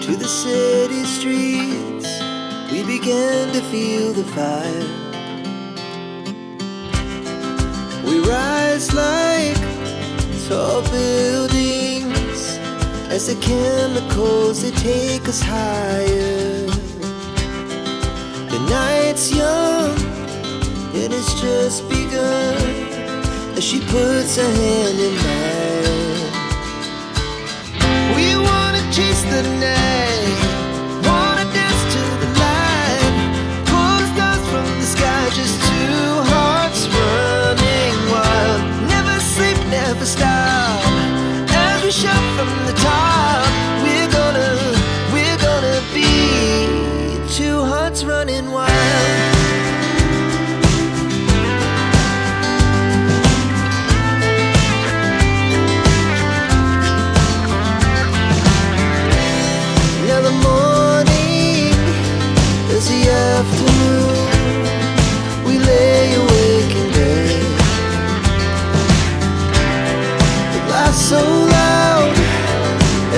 to the city streets, we began to feel the fire. We rise like tall buildings as the chemicals, they take us higher. The night's young and it's just begun as she puts her hand in mine. We wanna chase the night, wanna dance to the light, pull the stars from the sky, just two hearts running wild. Never sleep, never stop, as we shout from the top. We're gonna be two hearts running wild. Afternoon, we lay awake in bed. The laughs so loud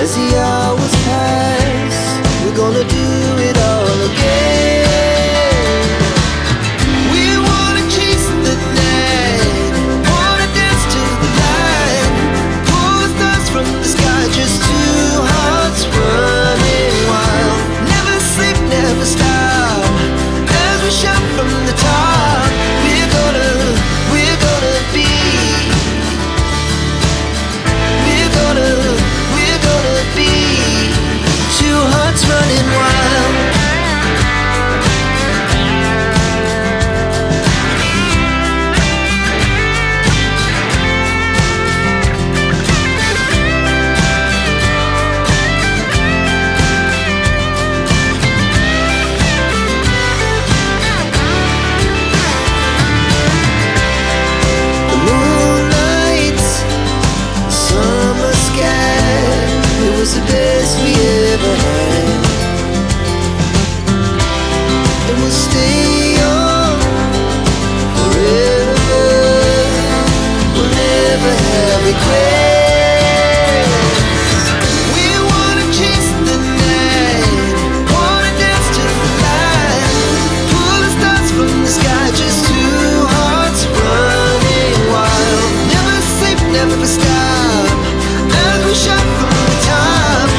as the hours pass. We're gonna do it all again. We wanna chase the night, wanna dance to the light, pull the stars from the sky, just two hearts running wild. Never sleep, never stop, shout from the top. We're gonna be, we're gonna be two hearts running wild. The best we ever had, and we'll stay young forever. We'll never have regrets. We wanna chase the night, wanna dance to the light, pull the stars from the sky, just two hearts running wild. Never sleep, never stop, as we shout from the top.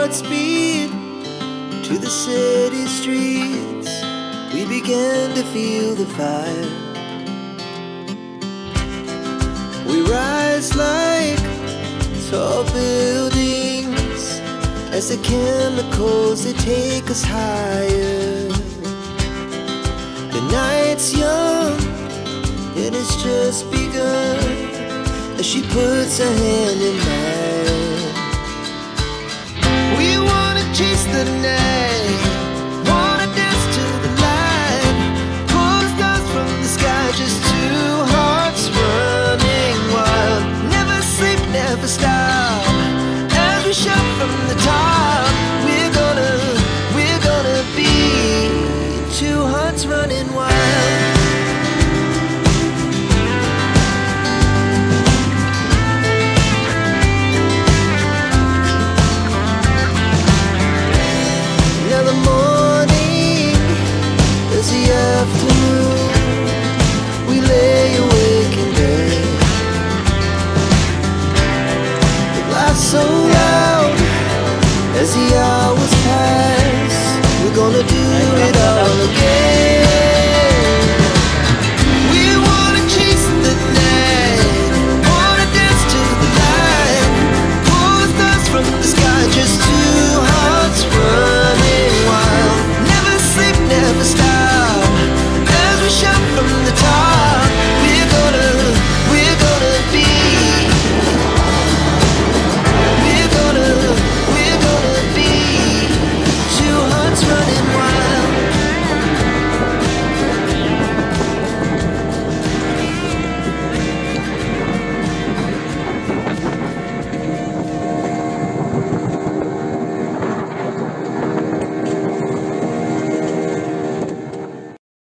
hearts beat to the city streets. We began to feel the fire. We rise like tall buildings as the chemicals, they take us higher. The night's young and it's just begun as she puts her hand in mine. We wanna chase the night, wanna dance to the light, pull stars from the sky, just two hearts running wild. Never sleep, never stop, as we shout from the top. We're gonna be two hearts running wild. Now the morning is the afternoon. We lay awake in bed. It laughs so loud as the hours pass. We're gonna do it all again.